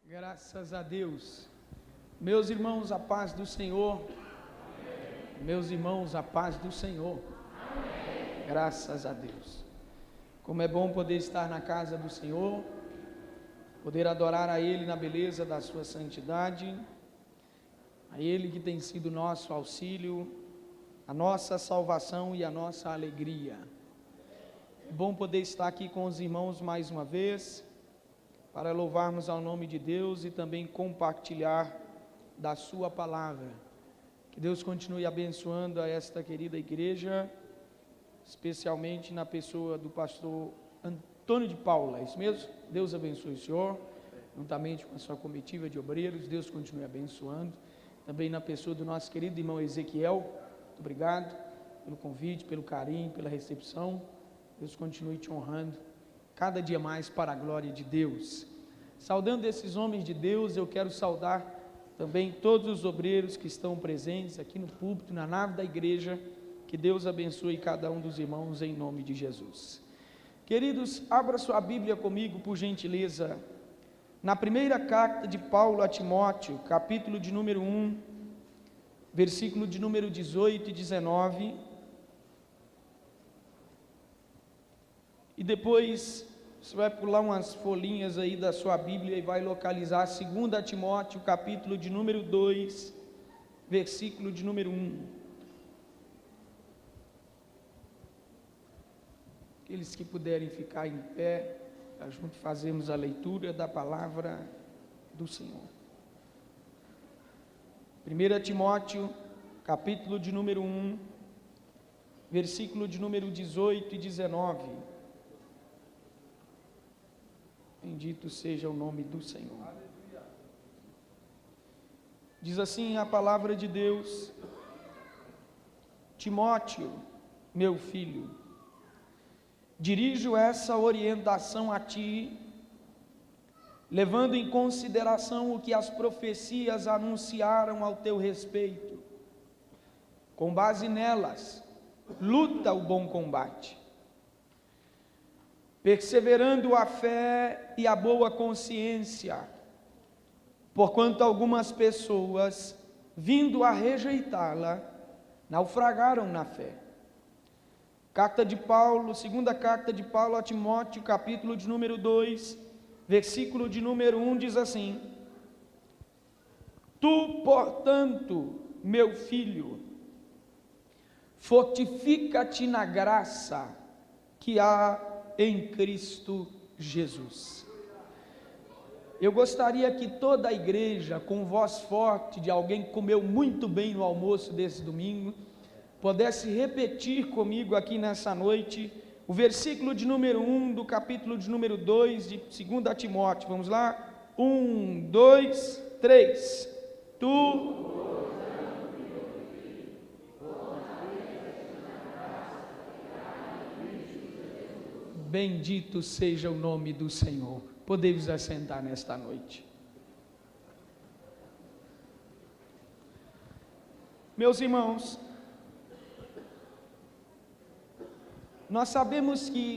Graças a Deus. Meus irmãos, a paz do Senhor. Amém. Meus irmãos, a paz do Senhor. Amém. Graças a Deus. Como é bom poder estar na casa do Senhor, poder adorar a Ele na beleza da sua santidade, a Ele que tem sido nosso auxílio, a nossa salvação e a nossa alegria. É bom poder estar aqui com os irmãos mais uma vez, para louvarmos ao nome de Deus e também compartilhar da sua palavra. Que Deus continue abençoando a esta querida igreja, especialmente na pessoa do pastor Antônio de Paula, é isso mesmo? Deus abençoe o senhor, juntamente com a sua comitiva de obreiros, Deus continue abençoando, também na pessoa do nosso querido irmão Ezequiel, muito obrigado pelo convite, pelo carinho, pela recepção, Deus continue te honrando, cada dia mais para a glória de Deus. Saudando esses homens de Deus, eu quero saudar também todos os obreiros que estão presentes aqui no púlpito, na nave da igreja. Que Deus abençoe cada um dos irmãos em nome de Jesus. Queridos, abra sua Bíblia comigo, por gentileza, na primeira carta de Paulo a Timóteo, capítulo de número 1, versículo de número 18 e 19. E depois você vai pular umas folhinhas aí da sua Bíblia e vai localizar 2 Timóteo, capítulo de número 2, versículo de número 1. Aqueles que puderem ficar em pé, para junto fazermos a leitura da palavra do Senhor. 1 Timóteo, capítulo de número 1, versículo de número 18 e 19. Bendito seja o nome do Senhor. Diz assim a palavra de Deus: Timóteo, meu filho, dirijo essa orientação a ti, levando em consideração o que as profecias anunciaram ao teu respeito. Com base nelas, luta o bom combate, perseverando a fé e a boa consciência, porquanto algumas pessoas, vindo a rejeitá-la, naufragaram na fé. Carta de Paulo, segunda carta de Paulo a Timóteo, capítulo de número 2, versículo de número 1, diz assim: Tu, portanto, meu filho, fortifica-te na graça que há em Cristo Jesus. Eu gostaria que toda a igreja, com voz forte de alguém que comeu muito bem no almoço desse domingo, pudesse repetir comigo aqui nessa noite o versículo de número 1 do capítulo de número 2 de 2 Timóteo. Vamos lá? 1, 2, 3. Tu, bendito seja o nome do Senhor. Podemos assentar nesta noite. Meus irmãos, nós sabemos que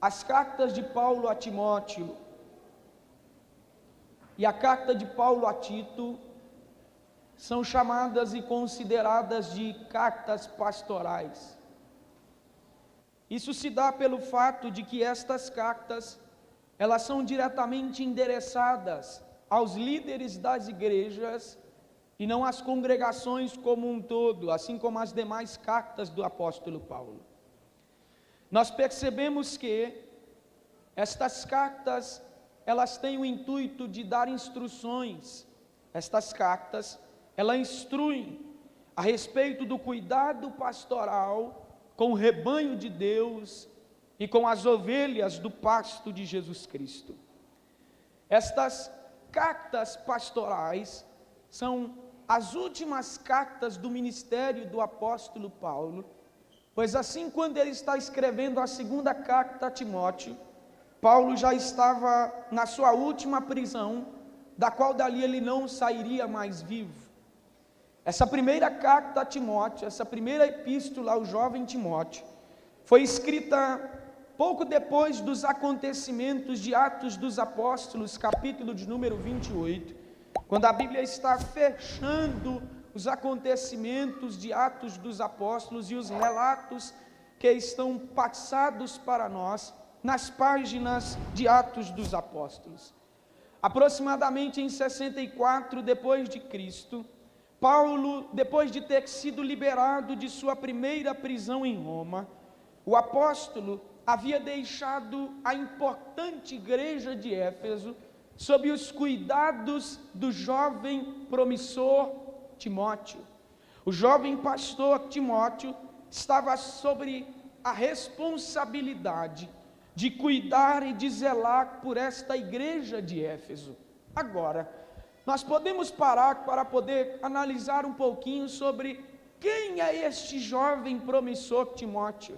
as cartas de Paulo a Timóteo e a carta de Paulo a Tito são chamadas e consideradas de cartas pastorais. Isso se dá pelo fato de que estas cartas, elas são diretamente endereçadas aos líderes das igrejas e não às congregações como um todo, assim como as demais cartas do apóstolo Paulo. Nós percebemos que estas cartas, elas têm o intuito de dar instruções. Estas cartas, elas instruem a respeito do cuidado pastoral com o rebanho de Deus e com as ovelhas do pasto de Jesus Cristo. Estas cartas pastorais são as últimas cartas do ministério do apóstolo Paulo, pois assim, quando ele está escrevendo a segunda carta a Timóteo, Paulo já estava na sua última prisão, da qual dali ele não sairia mais vivo. Essa primeira carta a Timóteo, essa primeira epístola ao jovem Timóteo, foi escrita pouco depois dos acontecimentos de Atos dos Apóstolos, capítulo de número 28, quando a Bíblia está fechando os acontecimentos de Atos dos Apóstolos e os relatos que estão passados para nós nas páginas de Atos dos Apóstolos. Aproximadamente em 64 depois de Cristo, Paulo, depois de ter sido liberado de sua primeira prisão em Roma, o apóstolo havia deixado a importante igreja de Éfeso sob os cuidados do jovem promissor Timóteo. O jovem pastor Timóteo estava sobre a responsabilidade de cuidar e de zelar por esta igreja de Éfeso. Agora, nós podemos parar para poder analisar um pouquinho sobre quem é este jovem promissor Timóteo,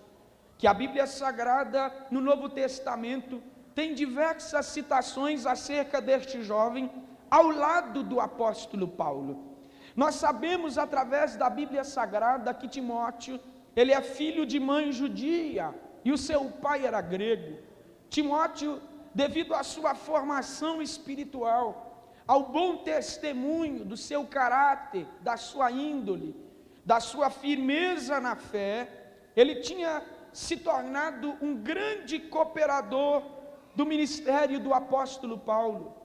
que a Bíblia Sagrada, no Novo Testamento, tem diversas citações acerca deste jovem, ao lado do apóstolo Paulo. Nós sabemos através da Bíblia Sagrada que Timóteo, ele é filho de mãe judia, e o seu pai era grego. Timóteo, devido à sua formação espiritual, ao bom testemunho do seu caráter, da sua índole, da sua firmeza na fé, ele tinha se tornado um grande cooperador do ministério do apóstolo Paulo,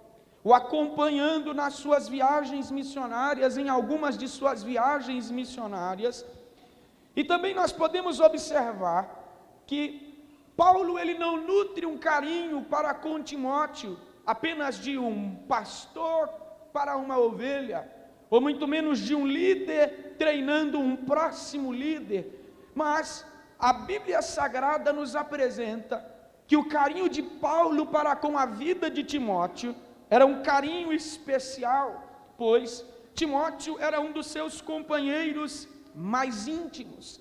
o acompanhando nas suas viagens missionárias, em algumas de suas viagens missionárias. E também nós podemos observar que Paulo, ele não nutre um carinho para com Timóteo apenas de um pastor para uma ovelha, ou muito menos de um líder treinando um próximo líder, mas a Bíblia Sagrada nos apresenta que o carinho de Paulo para com a vida de Timóteo era um carinho especial, pois Timóteo era um dos seus companheiros mais íntimos.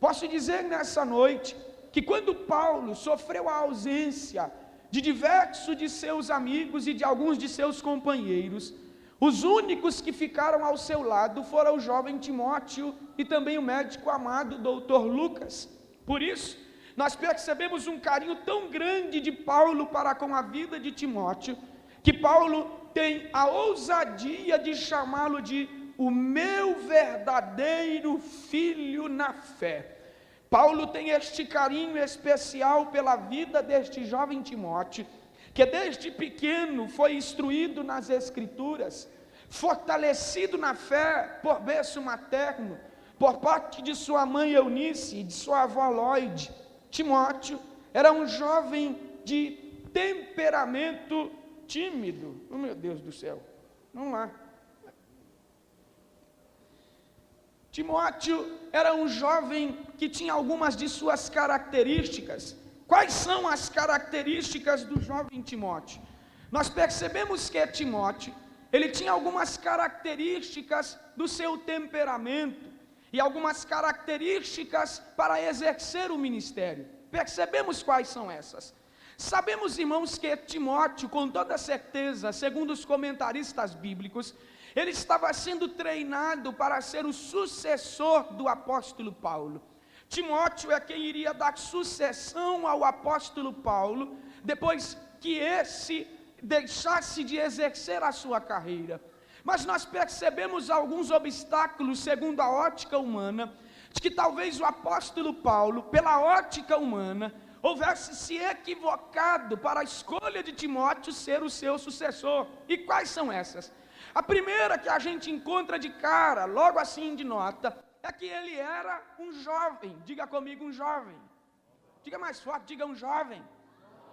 Posso dizer nessa noite que quando Paulo sofreu a ausência de diversos de seus amigos e de alguns de seus companheiros, os únicos que ficaram ao seu lado foram o jovem Timóteo e também o médico amado doutor Lucas. Por isso, nós percebemos um carinho tão grande de Paulo para com a vida de Timóteo, que Paulo tem a ousadia de chamá-lo de o meu verdadeiro filho na fé. Paulo tem este carinho especial pela vida deste jovem Timóteo, que desde pequeno foi instruído nas Escrituras, fortalecido na fé por berço materno, por parte de sua mãe Eunice e de sua avó Lloyd. Timóteo era um jovem de temperamento tímido. Oh, meu Deus do céu, vamos lá. Timóteo era um jovem que tinha algumas de suas características. Quais são as características do jovem Timóteo? Nós percebemos que Timóteo, ele tinha algumas características do seu temperamento e algumas características para exercer o ministério. Percebemos quais são essas. Sabemos, irmãos, que Timóteo, com toda certeza, segundo os comentaristas bíblicos, ele estava sendo treinado para ser o sucessor do apóstolo Paulo. Timóteo é quem iria dar sucessão ao apóstolo Paulo, depois que esse deixasse de exercer a sua carreira. Mas nós percebemos alguns obstáculos, segundo a ótica humana, de que talvez o apóstolo Paulo, pela ótica humana, houvesse se equivocado para a escolha de Timóteo ser o seu sucessor. E quais são essas? A primeira que a gente encontra de cara, logo assim de nota, é que ele era um jovem. Diga comigo, um jovem. Diga mais forte, diga um jovem.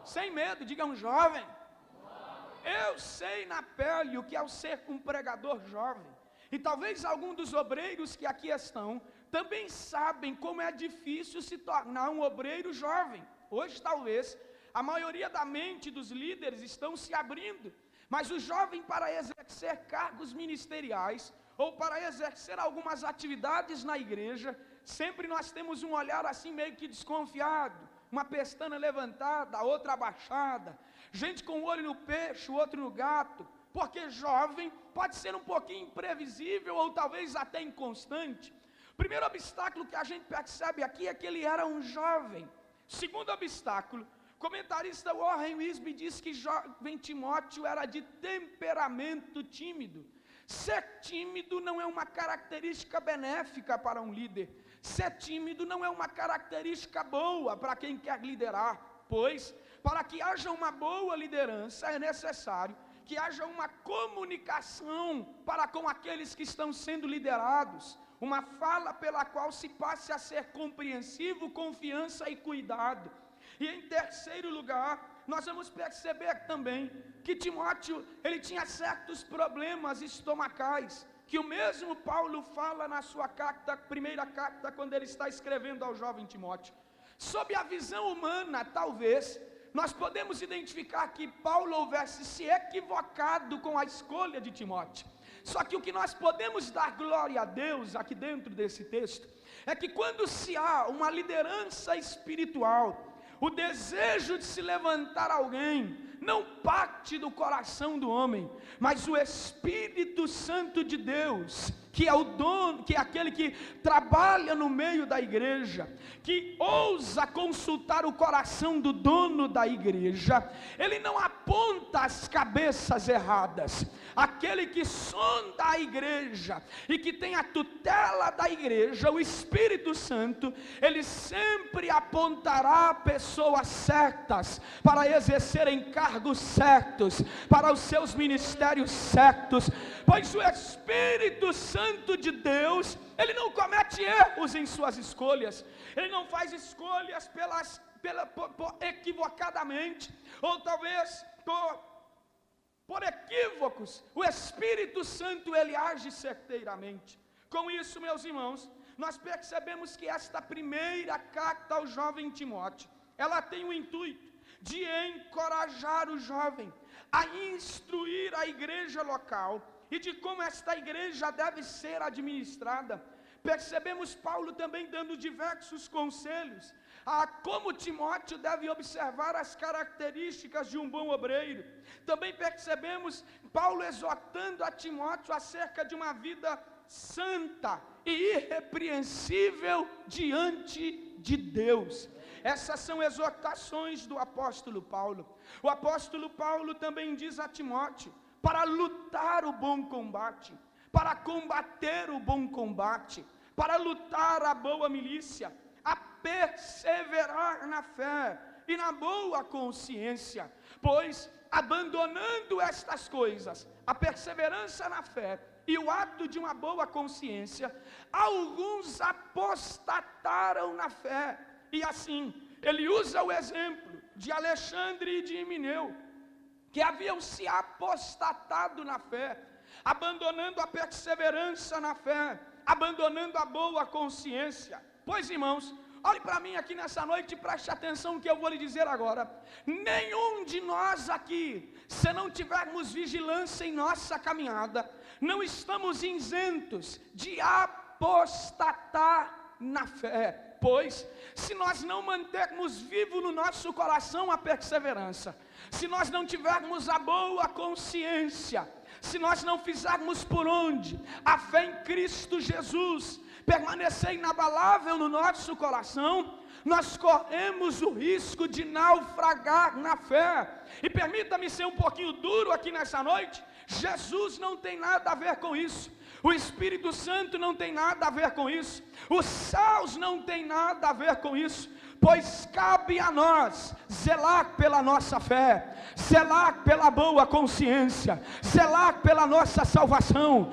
Sem medo, diga um jovem. Eu sei na pele o que é o ser um pregador jovem. E talvez algum dos obreiros que aqui estão também sabem como é difícil se tornar um obreiro jovem. Hoje talvez a maioria da mente dos líderes estão se abrindo, mas o jovem, para exercer cargos ministeriais ou para exercer algumas atividades na igreja, sempre nós temos um olhar assim meio que desconfiado, uma pestana levantada, a outra abaixada, gente com um olho no peixe, o outro no gato, porque jovem pode ser um pouquinho imprevisível ou talvez até inconstante. O primeiro obstáculo que a gente percebe aqui é que ele era um jovem. Segundo obstáculo, comentarista Warren Wiersbe diz que jovem Timóteo era de temperamento tímido. Ser tímido não é uma característica benéfica para um líder. Ser tímido não é uma característica boa para quem quer liderar, pois, para que haja uma boa liderança, é necessário que haja uma comunicação para com aqueles que estão sendo liderados, uma fala pela qual se passe a ser compreensivo, confiança e cuidado. E em terceiro lugar, nós vamos perceber também que Timóteo, ele tinha certos problemas estomacais, que o mesmo Paulo fala na sua carta, primeira carta, quando ele está escrevendo ao jovem Timóteo. Sob a visão humana, talvez, nós podemos identificar que Paulo houvesse se equivocado com a escolha de Timóteo. Só que o que nós podemos dar glória a Deus aqui dentro desse texto, é que quando se há uma liderança espiritual, o desejo de se levantar alguém não parte do coração do homem, mas o Espírito Santo de Deus, que é o dono, que é aquele que trabalha no meio da igreja, que ousa consultar o coração do dono da igreja, ele não aponta as cabeças erradas. Aquele que sonda a igreja e que tem a tutela da igreja, o Espírito Santo, ele sempre apontará pessoas certas para exercerem cargos certos, para os seus ministérios certos, pois o Espírito Santo de Deus, ele não comete erros em suas escolhas, ele não faz escolhas equivocadamente, ou talvez por equívocos. O Espírito Santo, ele age certeiramente. Com isso, meus irmãos, nós percebemos que esta primeira carta ao jovem Timóteo, ela tem o intuito de encorajar o jovem a instruir a igreja local e de como esta igreja deve ser administrada. Percebemos Paulo também dando diversos conselhos a como Timóteo deve observar as características de um bom obreiro. Também percebemos Paulo exortando a Timóteo acerca de uma vida santa e irrepreensível diante de Deus. Essas são exortações do apóstolo Paulo. O apóstolo Paulo também diz a Timóteo para lutar o bom combate, para combater o bom combate, para lutar a boa milícia, a perseverar na fé e na boa consciência, pois abandonando estas coisas, a perseverança na fé e o ato de uma boa consciência, alguns apostataram na fé. E assim, ele usa o exemplo de Alexandre e de Himeneu, que haviam se apostatado na fé, abandonando a perseverança na fé, abandonando a boa consciência. Pois, irmãos, olhe para mim aqui nessa noite e preste atenção no que eu vou lhe dizer agora. Nenhum de nós aqui, se não tivermos vigilância em nossa caminhada, não estamos isentos de apostatar na fé. Pois, se nós não mantermos vivo no nosso coração a perseverança, se nós não tivermos a boa consciência, se nós não fizermos por onde a fé em Cristo Jesus permanecer inabalável no nosso coração, nós corremos o risco de naufragar na fé. E permita-me ser um pouquinho duro aqui nessa noite, Jesus não tem nada a ver com isso. O Espírito Santo não tem nada a ver com isso, os céus não tem nada a ver com isso, pois cabe a nós zelar pela nossa fé, zelar pela boa consciência, zelar pela nossa salvação,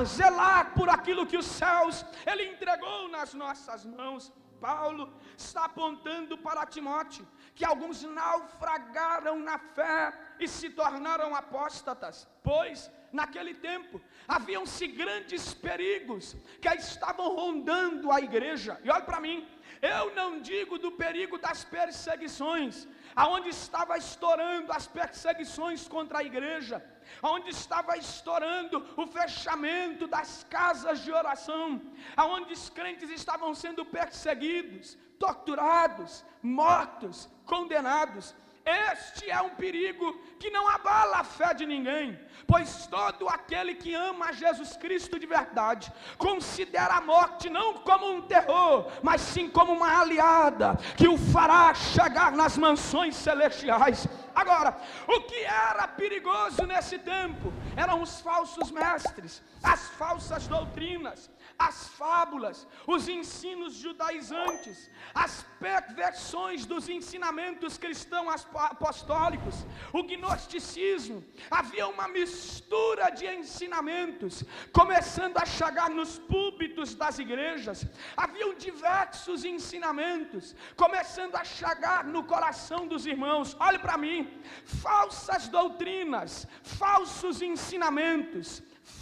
zelar por aquilo que os céus, Ele entregou nas nossas mãos. Paulo está apontando para Timóteo que alguns naufragaram na fé e se tornaram apóstatas, pois naquele tempo haviam-se grandes perigos que estavam rondando a igreja. E olha para mim, eu não digo do perigo das perseguições, aonde estava estourando as perseguições contra a igreja, aonde estava estourando o fechamento das casas de oração, aonde os crentes estavam sendo perseguidos, torturados, mortos, condenados. Este é um perigo que não abala a fé de ninguém, pois todo aquele que ama Jesus Cristo de verdade, considera a morte não como um terror, mas sim como uma aliada, que o fará chegar nas mansões celestiais. Agora, o que era perigoso nesse tempo, eram os falsos mestres, as falsas doutrinas, as fábulas, os ensinos judaizantes, as perversões dos ensinamentos cristãos apostólicos, o gnosticismo. Havia uma mistura de ensinamentos, começando a chegar nos púlpitos das igrejas. Haviam diversos ensinamentos, começando a chegar no coração dos irmãos. Olhe para mim, falsas doutrinas, falsos ensinamentos,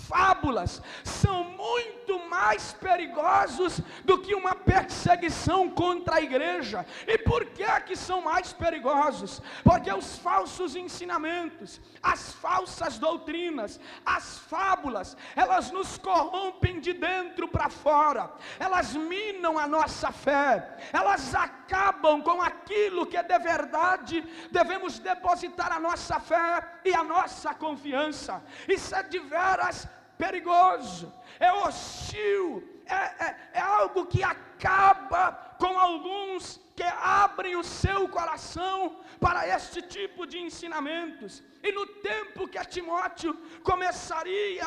fábulas são muito mais perigosos do que uma perseguição contra a igreja. E por que são mais perigosos? Porque os falsos ensinamentos, as falsas doutrinas, as fábulas, elas nos corrompem de dentro para fora, elas minam a nossa fé, elas acabam com aquilo que é de verdade. Devemos depositar a nossa fé e a nossa confiança. Isso é de veras perigoso, é hostil, é algo que acaba com alguns que abrem o seu coração para este tipo de ensinamentos. E no tempo que Timóteo começaria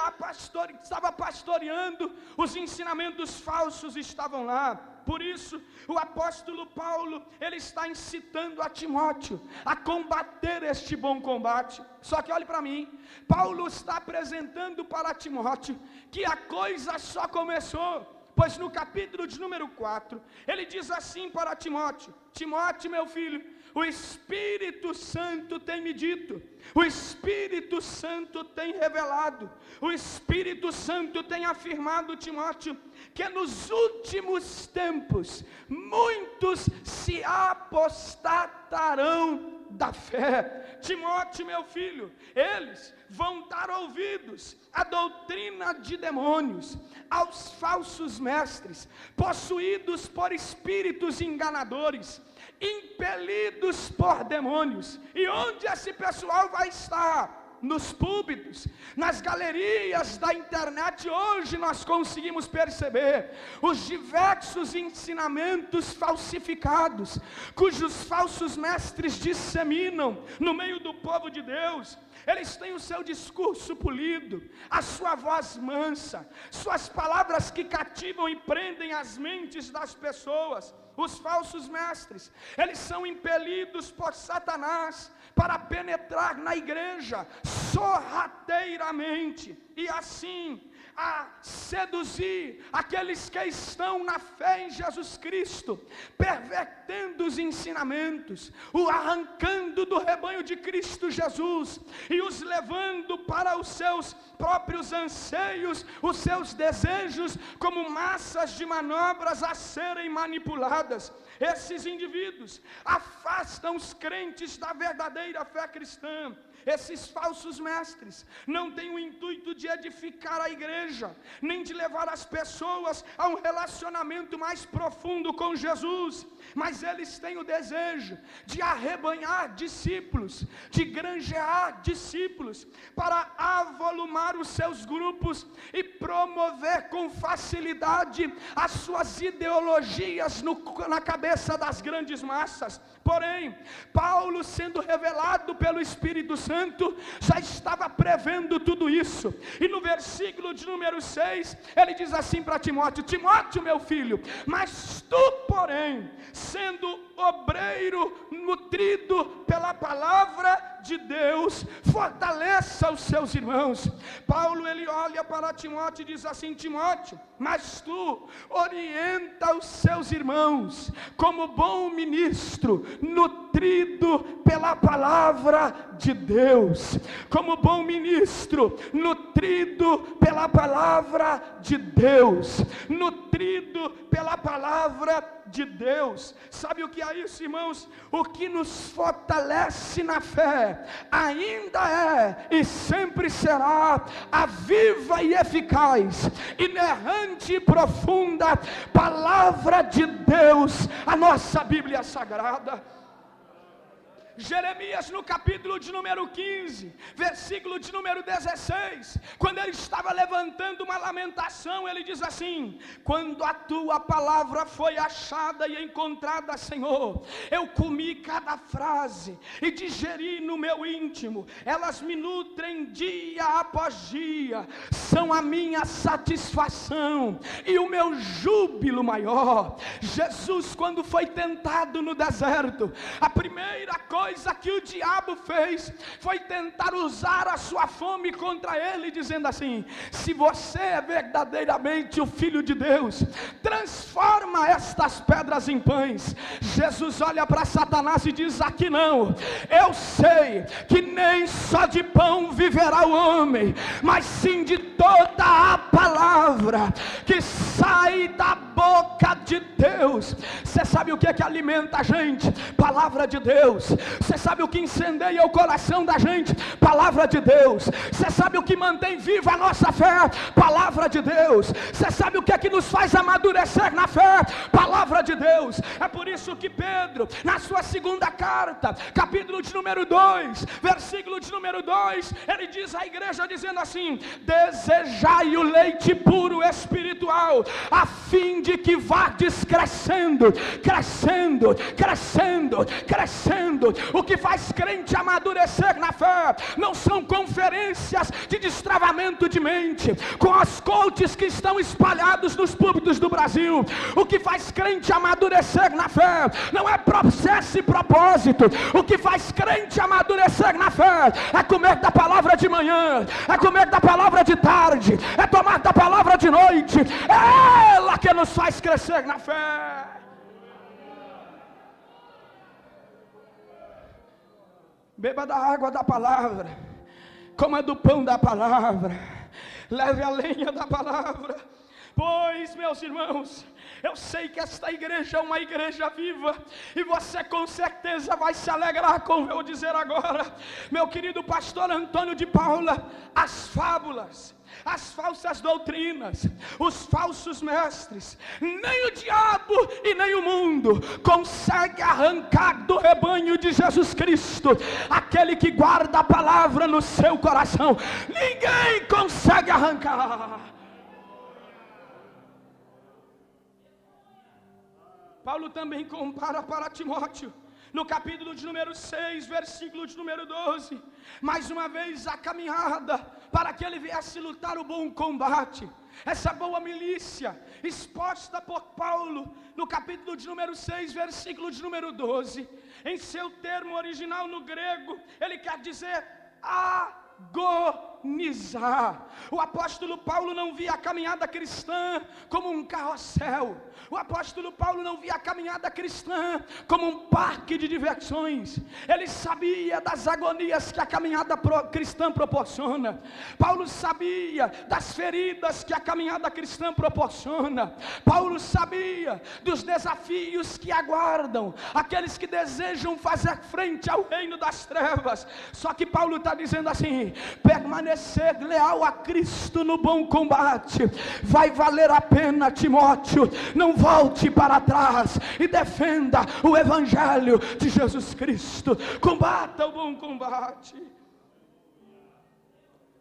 estava pastoreando, os ensinamentos falsos estavam lá. Por isso, o apóstolo Paulo, ele está incitando a Timóteo a combater este bom combate. Só que olhe para mim, Paulo está apresentando para Timóteo que a coisa só começou. Pois no capítulo de número 4, ele diz assim para Timóteo: Timóteo, meu filho, o Espírito Santo tem me dito, o Espírito Santo tem revelado, o Espírito Santo tem afirmado, Timóteo, que nos últimos tempos muitos se apostatarão da fé. Timóteo, meu filho, eles vão dar ouvidos à doutrina de demônios, aos falsos mestres, possuídos por espíritos enganadores, impelidos por demônios. E onde esse pessoal vai estar? Nos púlpitos, nas galerias da internet. Hoje nós conseguimos perceber os diversos ensinamentos falsificados, cujos falsos mestres disseminam no meio do povo de Deus. Eles têm o seu discurso polido, a sua voz mansa, suas palavras que cativam e prendem as mentes das pessoas. Os falsos mestres, eles são impelidos por Satanás para penetrar na igreja sorrateiramente e assim a seduzir aqueles que estão na fé em Jesus Cristo, pervertendo os ensinamentos, o arrancando do rebanho de Cristo Jesus e os levando para os seus próprios anseios, os seus desejos, como massas de manobras a serem manipuladas. Esses indivíduos afastam os crentes da verdadeira fé cristã. Esses falsos mestres não têm o intuito de edificar a igreja, nem de levar as pessoas a um relacionamento mais profundo com Jesus, mas eles têm o desejo de arrebanhar discípulos, de granjear discípulos, para avolumar os seus grupos e promover com facilidade as suas ideologias na cabeça das grandes massas. Porém, Paulo, sendo revelado pelo Espírito Santo, já estava prevendo tudo isso. E no versículo de número 6, ele diz assim para Timóteo: Timóteo, meu filho, mas tu, porém, sendo obreiro nutrido pela palavra de Deus, fortaleça os seus irmãos. Paulo, ele olha para Timóteo e diz assim: Timóteo, mas tu orienta os seus irmãos como bom ministro, nutrido pela palavra de Deus, como bom ministro, nutrido pela palavra de Deus, nutrido pela palavra de Deus. Sabe o que é isso, irmãos? O que nos fortalece na fé ainda é e sempre será a viva e eficaz, inerrante e profunda palavra de Deus, a nossa Bíblia Sagrada. Jeremias, no capítulo de número 15, versículo de número 16, quando ele estava levantando uma lamentação, ele diz assim: quando a tua palavra foi achada e encontrada, Senhor, eu comi cada frase e digeri no meu íntimo, elas me nutrem dia após dia, são a minha satisfação e o meu júbilo maior. Jesus, quando foi tentado no deserto, a primeira coisa que o diabo fez foi tentar usar a sua fome contra ele, dizendo assim: se você é verdadeiramente o Filho de Deus, transforma estas pedras em pães. Jesus olha para Satanás e diz: aqui não, eu sei que nem só de pão viverá o homem, mas sim de toda a palavra que sai da boca de Deus. Você sabe o que é que alimenta a gente? Palavra de Deus. Você sabe o que incendeia o coração da gente? Palavra de Deus. Você sabe o que mantém viva a nossa fé? Palavra de Deus. Você sabe o que é que nos faz amadurecer na fé? Palavra de Deus. É por isso que Pedro, na sua segunda carta, capítulo de número 2, versículo de número 2, ele diz à igreja dizendo assim: desejai o leite puro espiritual, a fim de que vardes crescendo, crescendo, crescendo, crescendo. O que faz crente amadurecer na fé não são conferências de destravamento de mente com as coaches que estão espalhados nos púlpitos do Brasil. O que faz crente amadurecer na fé não é processo e propósito. O que faz crente amadurecer na fé é comer da palavra de manhã, é comer da palavra de tarde, é tomar da palavra de noite. É ela que nos faz crescer na fé. Beba da água da palavra, coma do pão da palavra, leve a lenha da palavra. Pois, meus irmãos, eu sei que esta igreja é uma igreja viva, e você com certeza vai se alegrar com o que eu vou dizer agora. Meu querido pastor Antônio de Paula, as fábulas, as falsas doutrinas, os falsos mestres, nem o diabo e nem o mundo consegue arrancar do rebanho de Jesus Cristo aquele que guarda a palavra no seu coração. Ninguém consegue arrancar. Paulo também compara para Timóteo, no capítulo de número 6, versículo de número 12, mais uma vez a caminhada para que ele viesse lutar o bom combate, essa boa milícia, exposta por Paulo, no capítulo de número 6, versículo de número 12, em seu termo original no grego, ele quer dizer agonizar. O apóstolo Paulo não via a caminhada cristã como um carrossel. O apóstolo Paulo não via a caminhada cristã como um parque de diversões. Ele sabia das agonias que a caminhada cristã proporciona. Paulo sabia das feridas que a caminhada cristã proporciona. Paulo sabia dos desafios que aguardam aqueles que desejam fazer frente ao reino das trevas. Só que Paulo está dizendo assim: permanecer leal a Cristo no bom combate vai valer a pena, Timóteo. Não volte para trás e defenda o evangelho de Jesus Cristo. Combata o bom combate.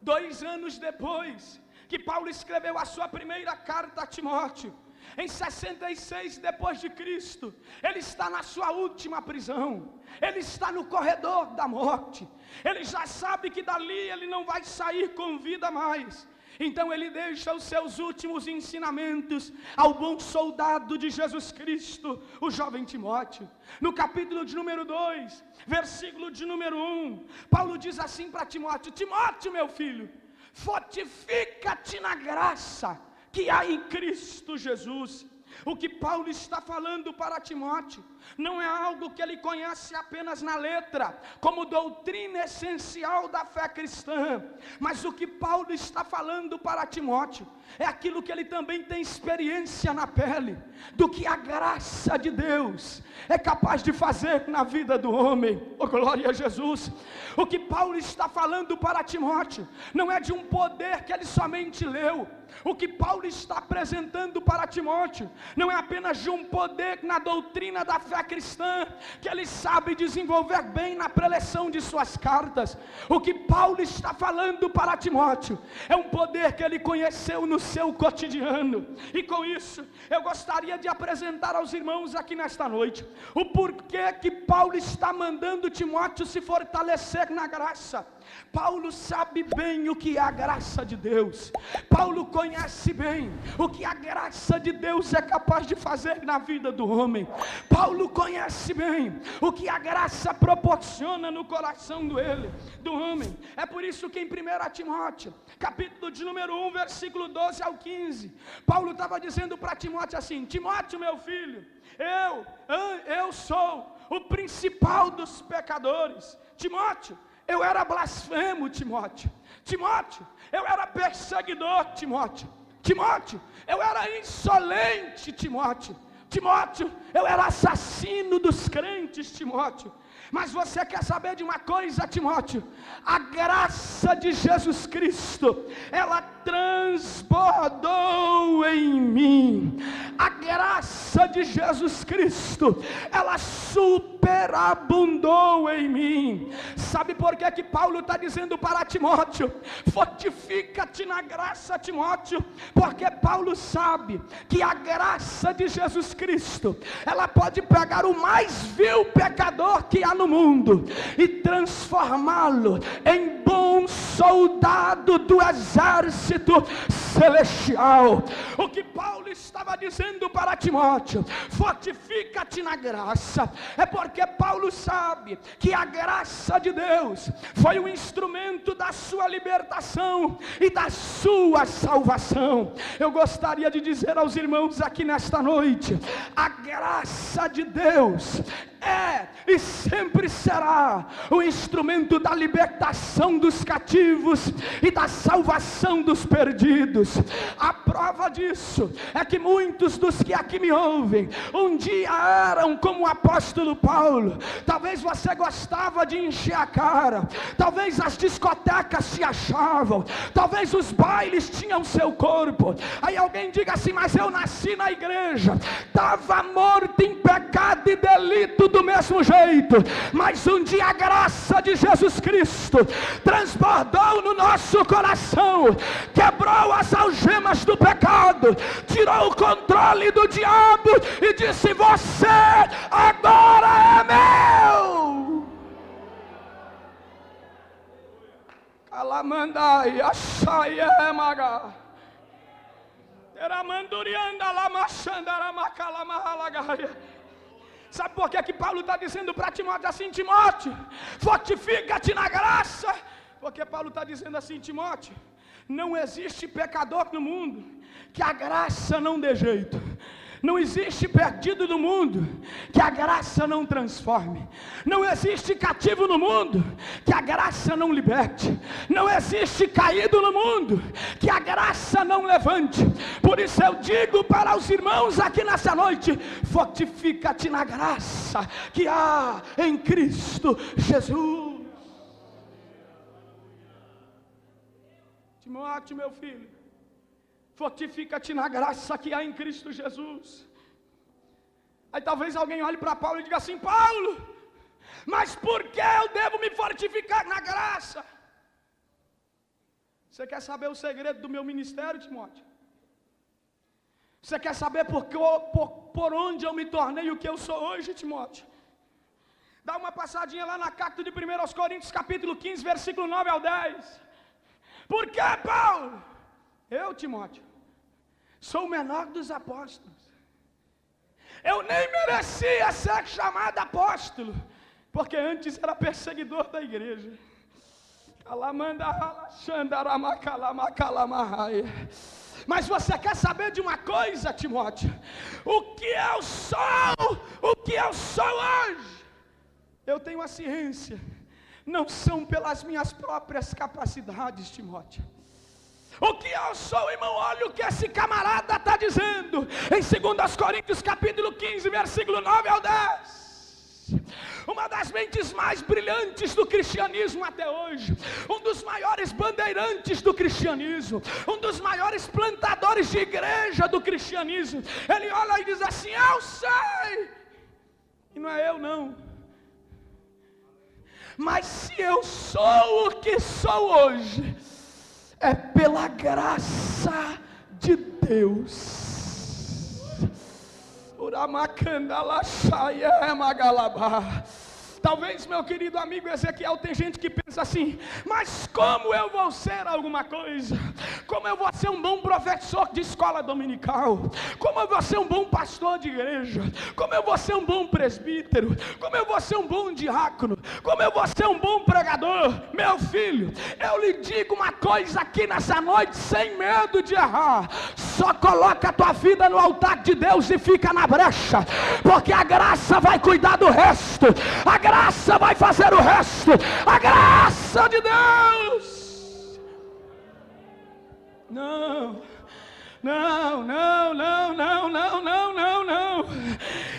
2 anos depois que Paulo escreveu a sua primeira carta a Timóteo, em 66 depois de Cristo, ele está na sua última prisão, ele está no corredor da morte, ele já sabe que dali ele não vai sair com vida mais. Então ele deixa os seus últimos ensinamentos ao bom soldado de Jesus Cristo, o jovem Timóteo. No capítulo de número 2, versículo de número 1, Paulo diz assim para Timóteo: Timóteo, meu filho, fortifica-te na graça que há em Cristo Jesus. O que Paulo está falando para Timóteo não é algo que ele conhece apenas na letra, como doutrina essencial da fé cristã, mas o que Paulo está falando para Timóteo é aquilo que ele também tem experiência na pele, do que a graça de Deus é capaz de fazer na vida do homem. Oh, glória a Jesus! O que Paulo está falando para Timóteo não é de um poder que ele somente leu, O que Paulo está apresentando para Timóteo não é apenas de um poder na doutrina da fé cristã, que ele sabe desenvolver bem na preleção de suas cartas. O que Paulo está falando para Timóteo é um poder que ele conheceu no seu cotidiano. E com isso, eu gostaria de apresentar aos irmãos aqui nesta noite o porquê que Paulo está mandando Timóteo se fortalecer na graça. Paulo sabe bem o que é a graça de Deus. Paulo conhece bem o que a graça de Deus é capaz de fazer na vida do homem. Paulo conhece bem o que a graça proporciona no coração do homem. É por isso que em 1 Timóteo, capítulo de número 1, versículo 12 ao 15, Paulo estava dizendo para Timóteo assim: Timóteo, meu filho, eu sou o principal dos pecadores. Timóteo, eu era blasfemo, Timóteo. Timóteo, eu era perseguidor, Timóteo. Timóteo, eu era insolente, Timóteo. Timóteo, eu era assassino dos crentes, Timóteo. Mas você quer saber de uma coisa, Timóteo? A graça de Jesus Cristo, ela transbordou em mim. A graça de Jesus Cristo, ela superabundou em mim. Sabe por que Paulo está dizendo para Timóteo: fortifica-te na graça, Timóteo? Porque Paulo sabe que a graça de Jesus Cristo, ela pode pegar o mais vil pecador que há no mundo e transformá-lo em bom soldado do exército celestial. O que Paulo estava dizendo para Timóteo: fortifica-te na graça, é porque Paulo sabe que a graça de Deus foi o instrumento da sua libertação e da sua salvação. Eu gostaria de dizer aos irmãos aqui nesta noite: a graça de Deus é e sempre será o instrumento da libertação dos cativos e da salvação dos perdidos. A prova disso é que muitos dos que aqui me ouvem um dia eram como o apóstolo Paulo. Talvez você gostava de encher a cara, talvez as discotecas se achavam, talvez os bailes tinham seu corpo. Aí alguém diga assim: mas eu nasci na igreja, estava morto em pecado e delito do mesmo jeito, mas um dia a graça de Jesus Cristo transbordou no nosso coração, quebrou as algemas do pecado, tirou o controle do diabo e disse: você agora é meu. Calamandai, achai maga. Teramandurianda lamachandara macalamahalagaia. Sabe por que Paulo está dizendo para Timóteo assim: Timóteo, fortifica-te na graça? Porque Paulo está dizendo assim: Timóteo, não existe pecador no mundo que a graça não dê jeito. Não existe perdido no mundo que a graça não transforme. Não existe cativo no mundo que a graça não liberte. Não existe caído no mundo que a graça não levante. Por isso eu digo para os irmãos aqui nessa noite: fortifica-te na graça que há em Cristo Jesus. Timóteo, meu filho, fortifica-te na graça que há em Cristo Jesus. Aí talvez alguém olhe para Paulo e diga assim: Paulo, mas por que eu devo me fortificar na graça? Você quer saber o segredo do meu ministério, Timóteo? Você quer saber por onde eu me tornei o que eu sou hoje, Timóteo? Dá uma passadinha lá na carta de 1 Coríntios, capítulo 15, versículo 9 ao 10. Por que, Paulo? Eu, Timóteo, sou o menor dos apóstolos. Eu nem merecia ser chamado apóstolo, porque antes era perseguidor da igreja. Mas você quer saber de uma coisa, Timóteo? O que eu sou hoje, eu tenho a ciência, não são pelas minhas próprias capacidades, Timóteo. O que eu sou, irmão, olha o que esse camarada está dizendo em 2 Coríntios capítulo 15, versículo 9 ao 10. uma das mentes mais brilhantes do cristianismo até hoje, um dos maiores bandeirantes do cristianismo, um dos maiores plantadores de igreja do cristianismo. Ele olha e diz assim: eu sei, e não é eu não, mas se eu sou o que sou hoje, é pela graça de Deus. Talvez, meu querido amigo Ezequiel, tem gente que pensa assim: mas como eu vou ser alguma coisa? Como eu vou ser um bom professor de escola dominical? Como eu vou ser um bom pastor de igreja? Como eu vou ser um bom presbítero? Como eu vou ser um bom diácono? Como eu vou ser um bom pregador? Meu filho, eu lhe digo uma coisa aqui nessa noite, sem medo de errar: só coloca a tua vida no altar de Deus e fica na brecha, porque a graça vai cuidar do resto, a graça vai fazer o resto, a graça de Deus. Não, não, não, não, não, não, não, não, não.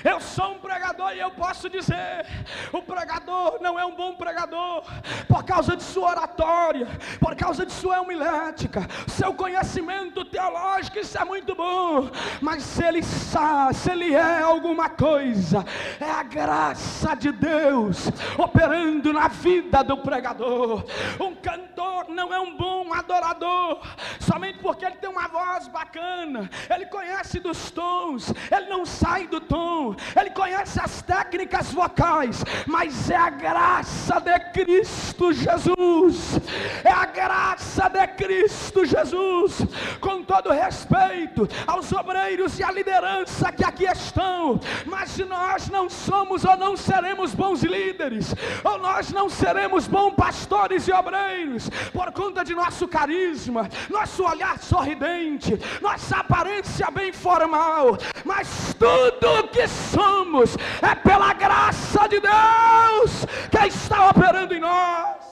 Eu sou um pregador e eu posso dizer: o pregador não é um bom pregador por causa de sua oratória, por causa de sua homilética, seu conhecimento teológico, isso é muito bom, mas se ele sabe, se ele é alguma coisa, é a graça de Deus operando na vida do pregador. Um cantor não é um bom adorador somente porque ele tem uma voz bacana, ele conhece dos tons, ele não sai do tom, ele conhece as técnicas vocais, mas é a graça de Cristo Jesus, é a graça de Cristo Jesus. Com todo respeito aos obreiros e à liderança que aqui estão, mas nós não somos ou não seremos bons líderes, ou nós não seremos bons pastores e obreiros por conta de nosso carisma, nosso olhar sorridente, nossa aparência bem formal, mas tudo que somos é pela graça de Deus que está operando em nós.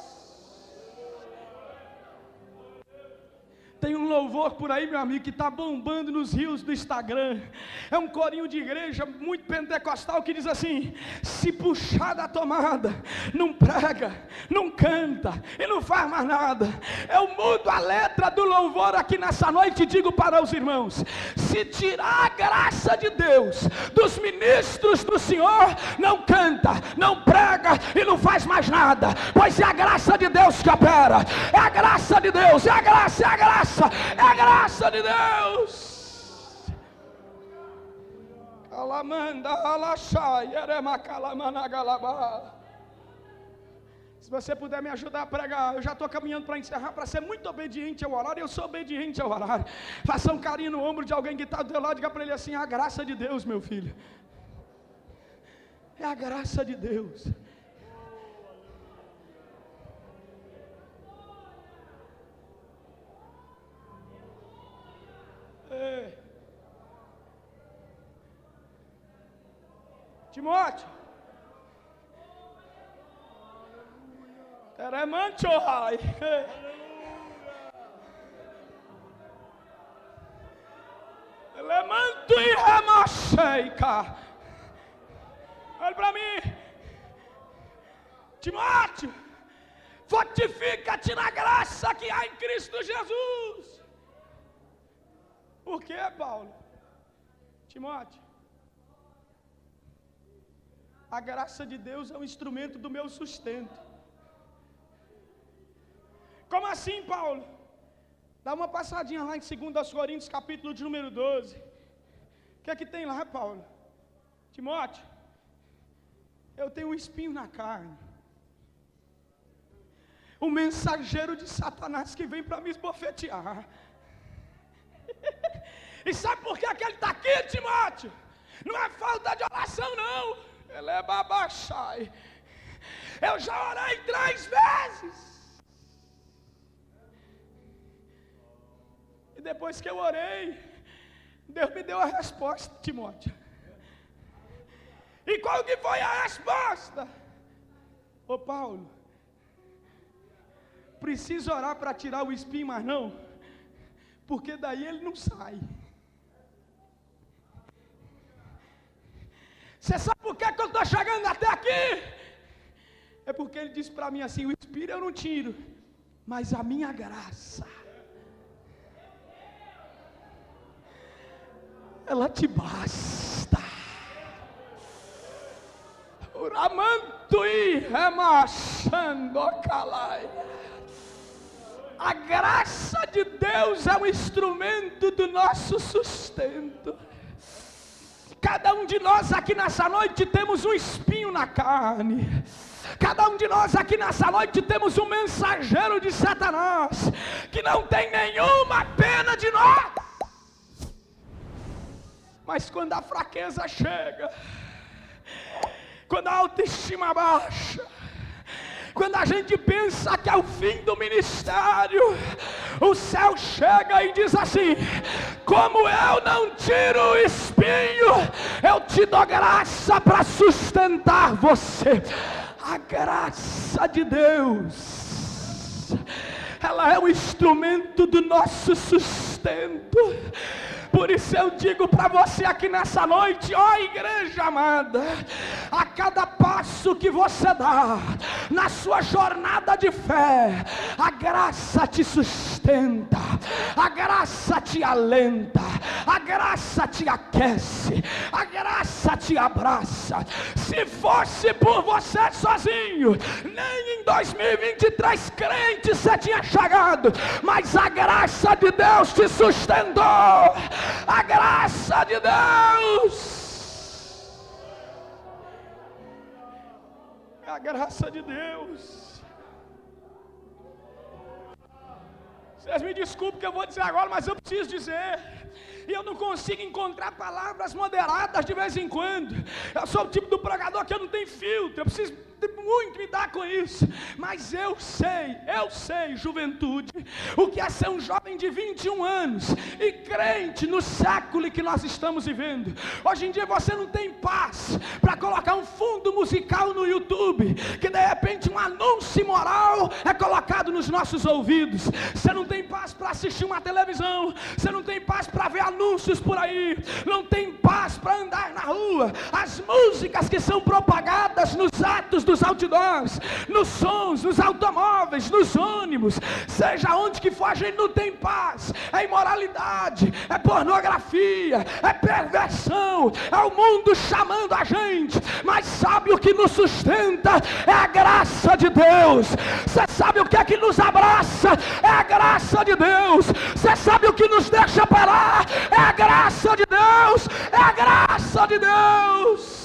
Tem um louvor por aí, meu amigo, que está bombando nos rios do Instagram. É um corinho de igreja muito pentecostal que diz assim: se puxar da tomada, não prega, não canta e não faz mais nada. Eu mudo a letra do louvor aqui nessa noite e digo para os irmãos: se tirar a graça de Deus dos ministros do Senhor, não canta, não prega e não faz mais nada, pois é a graça de Deus que opera, é a graça de Deus, é a graça, é a graça, é a graça de Deus. Se você puder me ajudar a pregar, eu já estou caminhando para encerrar, para ser muito obediente ao horário. Eu sou obediente ao horário. Faça um carinho no ombro de alguém que está do teu lado, diga para ele assim: a graça de Deus, meu filho, é a graça de Deus. Timóteo, Teremanchoai, Elemanto e Ramacheika. Olha para mim, Timóteo, fortifica-te na graça que há em Cristo Jesus. Por quê, Paulo? Timóteo, a graça de Deus é um instrumento do meu sustento. Como assim, Paulo? Dá uma passadinha lá em 2 Coríntios, capítulo de número 12. O que é que tem lá, Paulo? Timóteo, eu tenho um espinho na carne, um mensageiro de Satanás que vem para me esbofetear. E sabe por que ele está aqui, Timóteo? Não é falta de oração, não. Ele é babachai. Eu já orei 3 vezes. E depois que eu orei, Deus me deu a resposta, Timóteo. E qual que foi a resposta? Ô Paulo, precisa orar para tirar o espinho, mas não, porque daí ele não sai. Você sabe por que eu estou chegando até aqui? É porque ele disse para mim assim: o Espírito eu não tiro, mas a minha graça, ela te basta. Uramanto e remachando calai. A graça de Deus é um instrumento do nosso sustento. Cada um de nós aqui nessa noite temos um espinho na carne. Cada um de nós aqui nessa noite temos um mensageiro de Satanás que não tem nenhuma pena de nós. Mas quando a fraqueza chega, quando a autoestima baixa, quando a gente pensa que é o fim do ministério, o céu chega e diz assim: como eu não tiro o espinho, eu te dou graça para sustentar você. A graça de Deus, ela é um instrumento do nosso sustento. Por isso eu digo para você aqui nessa noite, ó igreja amada, a cada passo que você dá na sua jornada de fé, a graça te sustenta, a graça te alenta, a graça te aquece, a graça te abraça. Se fosse por você sozinho, nem em 2023 crente você tinha chegado, mas a graça de Deus te sustentou. A graça de Deus, a graça de Deus. Vocês me desculpem que eu vou dizer agora, mas eu preciso dizer. E eu não consigo encontrar palavras moderadas de vez em quando. Eu sou o tipo do pregador que eu não tenho filtro. Eu preciso muito lidar com isso. Mas eu sei, juventude, o que é ser um jovem de 21 anos e crente no século que nós estamos vivendo. Hoje em dia você não tem paz para colocar um fundo musical no YouTube, que de repente um anúncio imoral é colocado nos nossos ouvidos. Você não tem paz para assistir uma televisão. Você não tem paz para ver anúncios por aí. Não tem paz para andar na rua. As músicas que são propagadas nos atos dos outdoors, nos sons, nos automóveis, nos ônibus, seja onde que for, a gente não tem paz. É imoralidade, é pornografia, é perversão, é o mundo chamando a gente. Mas sabe o que nos sustenta? É a graça de Deus. Você sabe o que é que nos abraça? É a graça de Deus. Você sabe o que nos deixa parar? É a graça de Deus. É a graça de Deus.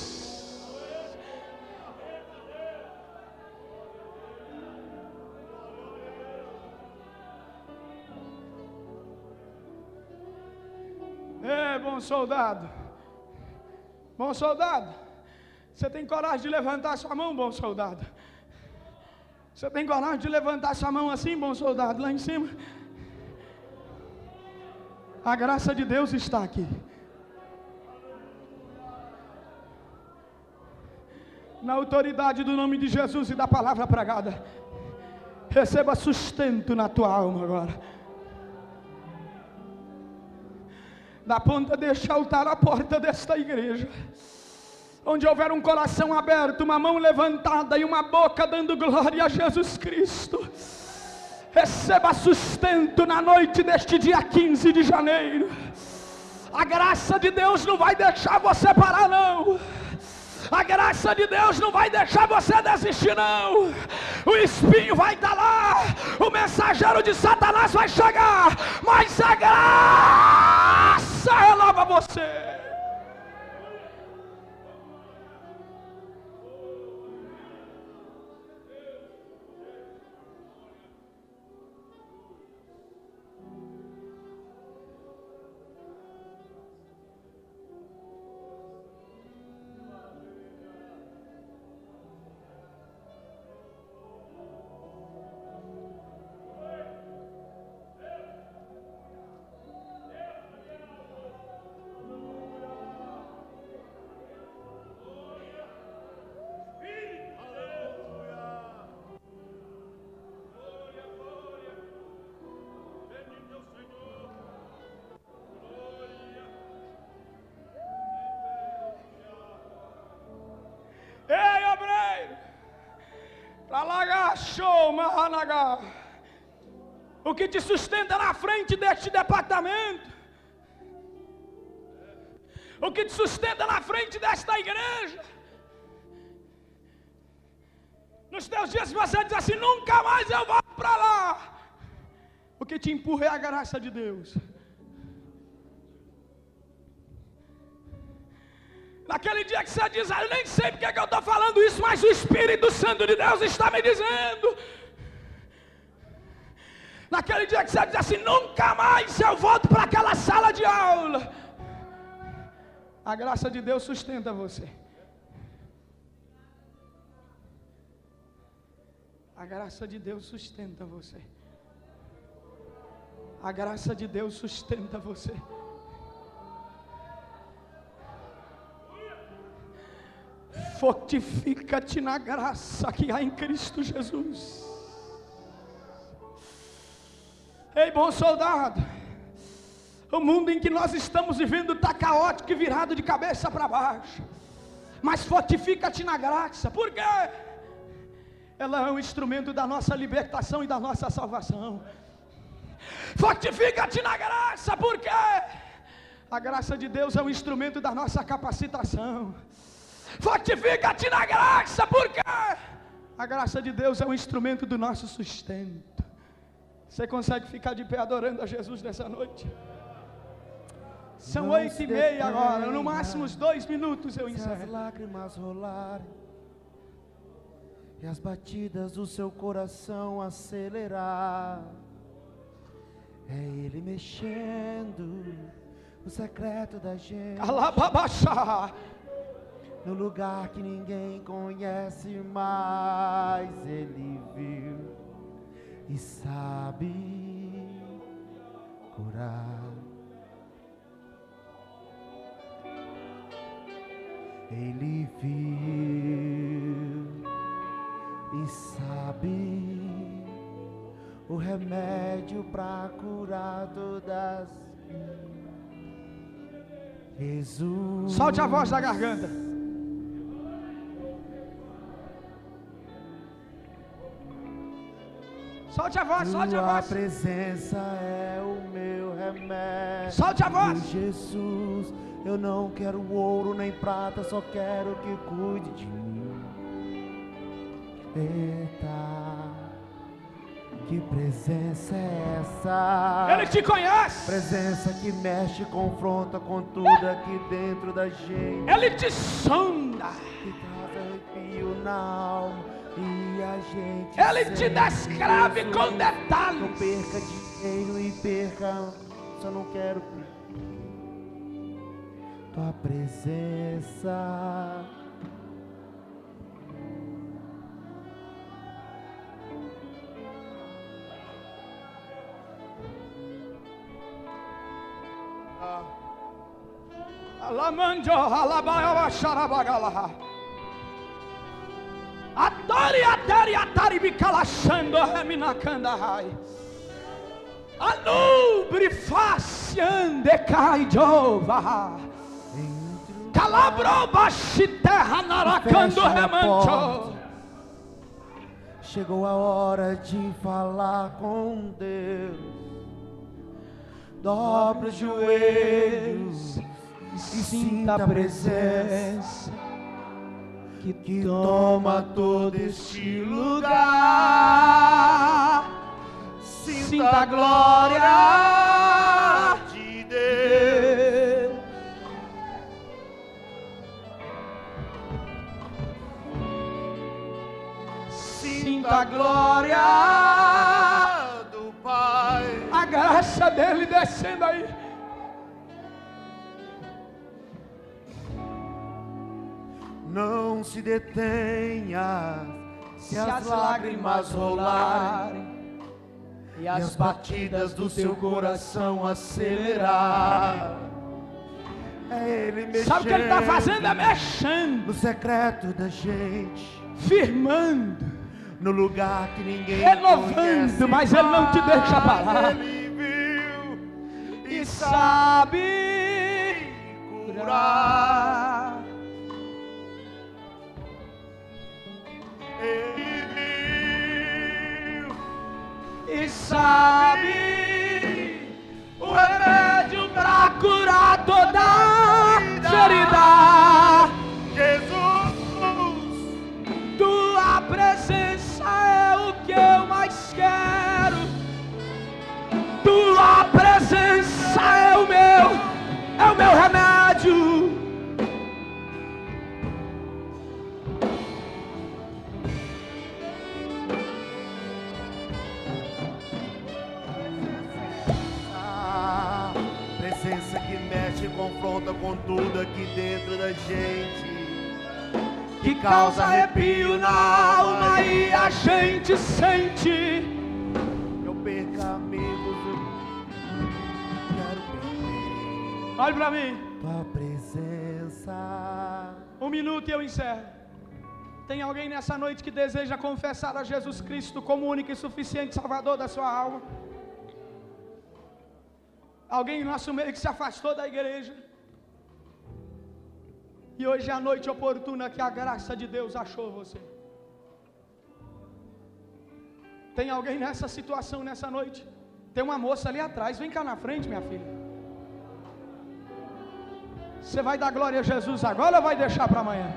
Bom soldado, bom soldado, você tem coragem de levantar sua mão, bom soldado? Você tem coragem de levantar sua mão assim, bom soldado, lá em cima? A graça de Deus está aqui. Na autoridade do nome de Jesus e da palavra pregada, receba sustento na tua alma agora. Da ponta deste altar à porta desta igreja, onde houver um coração aberto, uma mão levantada e uma boca dando glória a Jesus Cristo, receba sustento na noite deste dia 15 de janeiro. A graça de Deus não vai deixar você parar não. A graça de Deus não vai deixar você desistir não. O espinho vai estar lá, o mensageiro de Satanás vai chegar, mas a graça renova você. Mahanaga. O que te sustenta na frente deste departamento, o que te sustenta na frente desta igreja, nos teus dias você diz assim: nunca mais eu volto para lá. O que te empurra é a graça de Deus. Naquele dia que você diz: eu nem sei porque que eu estou falando isso, mas o Espírito Santo de Deus está me dizendo. Naquele dia que você diz assim: nunca mais eu volto para aquela sala de aula. A graça de Deus sustenta você. A graça de Deus sustenta você. A graça de Deus sustenta você. Fortifica-te na graça que há em Cristo Jesus. Ei, bom soldado, o mundo em que nós estamos vivendo está caótico e virado de cabeça para baixo. Mas fortifica-te na graça. Por quê? Ela é um instrumento da nossa libertação e da nossa salvação. Fortifica-te na graça. Por quê? A graça de Deus é um instrumento da nossa capacitação. Fortifica-te na graça. Por quê? A graça de Deus é um instrumento do nosso sustento. Você consegue ficar de pé adorando a Jesus nessa noite? São 8:30 agora, no máximo uns 2 minutos eu encerro. Se as lágrimas rolarem e as batidas do seu coração acelerar, é Ele mexendo no secreto da gente, Alababachá. no lugar que ninguém conhece, mas Ele viu e sabe curar. Ele viu e sabe o remédio para curar todas. Jesus. Solte a voz da garganta. Solte a voz, solte a Tua voz. presença é o meu remédio. Solte a voz. Jesus, eu não quero ouro nem prata, só quero que cuide de mim. Eita, que presença é essa? Ele te conhece. Presença que mexe, confronta com tudo aqui dentro da gente. Ele te sonda. Que traz arrepio na alma e a gente. Ele te sente descreve Jesus. com detalhes. Não perca dinheiro e perca, só não quero tua presença. Alamanjo, alabaya, xarabagala. Adore, adore, adore, bicalachando, reminacandahai. Alubre, faciande, cai, jova. Calabro, bachiterra, naracando, remancho. Chegou a hora de falar com Deus. Dobre os joelhos e sinta a presença que toma todo este lugar. Sinta a glória de Deus. Sinta a glória do Pai. A graça dele descendo aí. Não se detenha se as lágrimas rolarem e as batidas do seu coração acelerar. É Ele mexendo. Sabe o que ele está fazendo? É mexendo, no secreto da gente, firmando, no lugar que ninguém renovando, conhece, mas Ele não te deixa parar. Ele viu E sabe curar. Ele viu e sabe o remédio para curar toda ferida. Jesus, tua presença é o que eu mais quero. Tua presença é o meu remédio. Presença que mexe e confronta com tudo aqui dentro da gente, Que causa arrepio na alma e a gente sente. eu perco amigos, eu quero perder Olhe para mim. tua presença. 1 minuto e eu encerro. Tem alguém nessa noite que deseja confessar a Jesus Cristo como único e suficiente Salvador da sua alma? Alguém em nosso meio que se afastou da igreja? E hoje é a noite oportuna que a graça de Deus achou você. Tem alguém nessa situação nessa noite? Tem uma moça ali atrás, vem cá na frente, minha filha. Você vai dar glória a Jesus agora ou vai deixar para amanhã?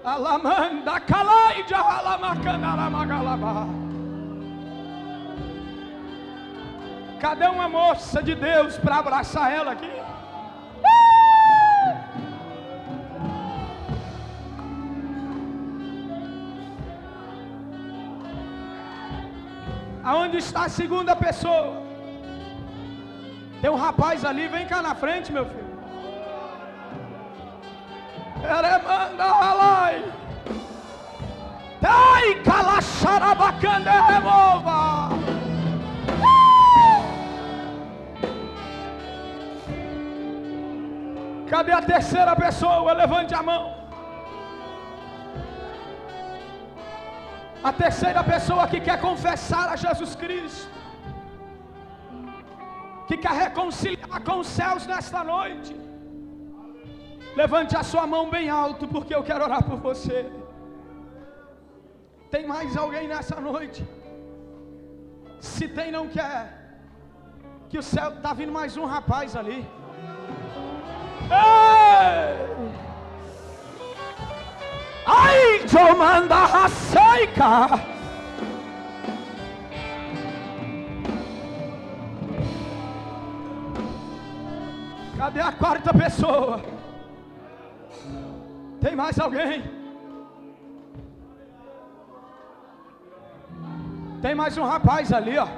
Alamanda calaija alamacandaramalabá. Cadê uma moça de Deus para abraçar ela aqui? Aonde está a segunda pessoa? Tem um rapaz ali, vem cá na frente, meu filho. Eremanda alai. Tai calacharabacande remova. Cadê a terceira pessoa? Levante a mão. A terceira pessoa que quer confessar a Jesus Cristo, que quer reconciliar com os céus nesta noite, levante a sua mão bem alto, porque eu quero orar por você. Tem mais alguém nessa noite? Se tem, não quer, que o céu está vindo mais um rapaz ali. Ei! Ai, Jomanda Rassaica! Cadê a quarta pessoa? Tem mais alguém? Tem mais um rapaz ali, ó.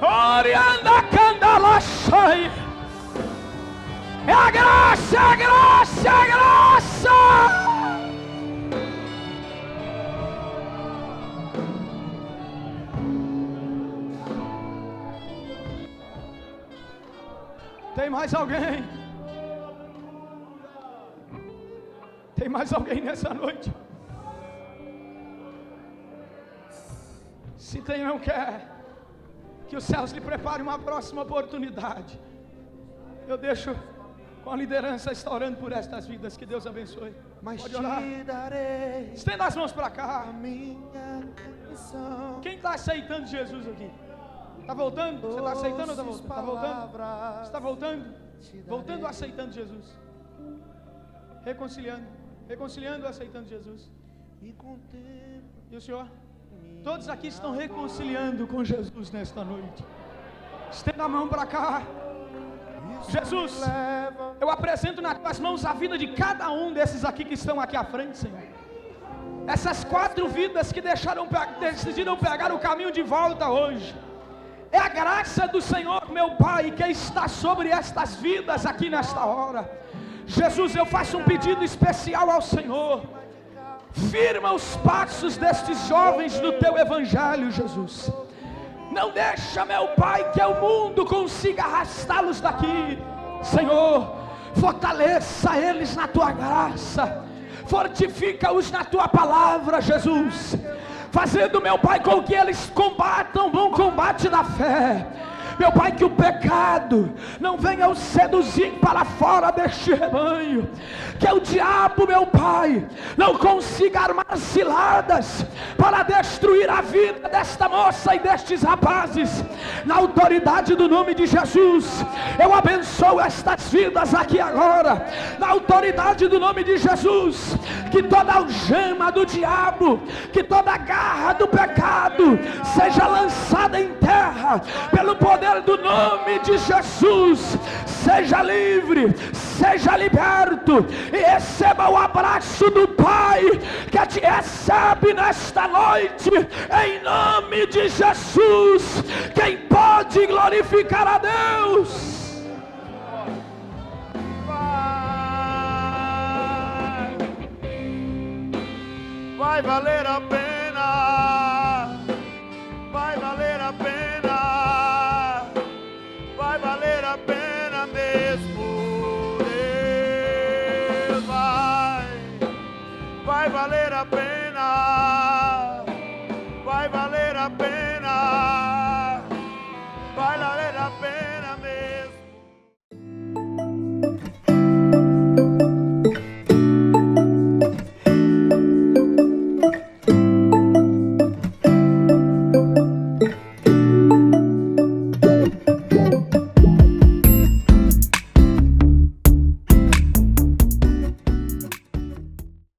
Orianda Candalachai. É a graça, é a graça, é a graça. Tem mais alguém? Tem mais alguém nessa noite? Se tem, não quer, que os céus lhe preparem uma próxima oportunidade. Eu deixo com a liderança está orando por estas vidas. Que Deus abençoe. Mas pode orar. te darei Estenda as mãos para cá. a minha canção. Quem está aceitando Jesus aqui? Está voltando? Você está aceitando ou está voltando? Está voltando? Está voltando? Voltando ou aceitando Jesus? Reconciliando. Reconciliando ou aceitando Jesus? E contemplo. E o Senhor? Todos aqui estão reconciliando com Jesus nesta noite. Estenda a mão para cá. Jesus, eu apresento nas tuas mãos a vida de cada um desses aqui que estão aqui à frente, Senhor. Essas 4 vidas que decidiram pegar o caminho de volta hoje. É a graça do Senhor, meu Pai, que está sobre estas vidas aqui nesta hora. Jesus, eu faço um pedido especial ao Senhor. Firma os passos destes jovens no teu evangelho, Jesus. Não deixa, meu Pai, que o mundo consiga arrastá-los daqui. Senhor, fortaleça eles na tua graça. Fortifica-os na tua palavra, Jesus. Fazendo, meu Pai, com que eles combatam o bom combate da fé. Meu Pai, que o pecado não venha o seduzir para fora deste rebanho, que o diabo, meu Pai, não consiga armar ciladas para destruir a vida desta moça e destes rapazes. Na autoridade do nome de Jesus, eu abençoo estas vidas aqui agora, na autoridade do nome de Jesus. Que toda algema do diabo, que toda garra do pecado seja lançada em terra pelo poder do nome de Jesus. Seja livre, seja liberto e receba o abraço do Pai que te recebe nesta noite, em nome de Jesus. Quem pode glorificar a Deus? Vai valer a pena, vai valer a pena, vai valer a pena mesmo, Deus, vai valer a pena, vai valer a pena.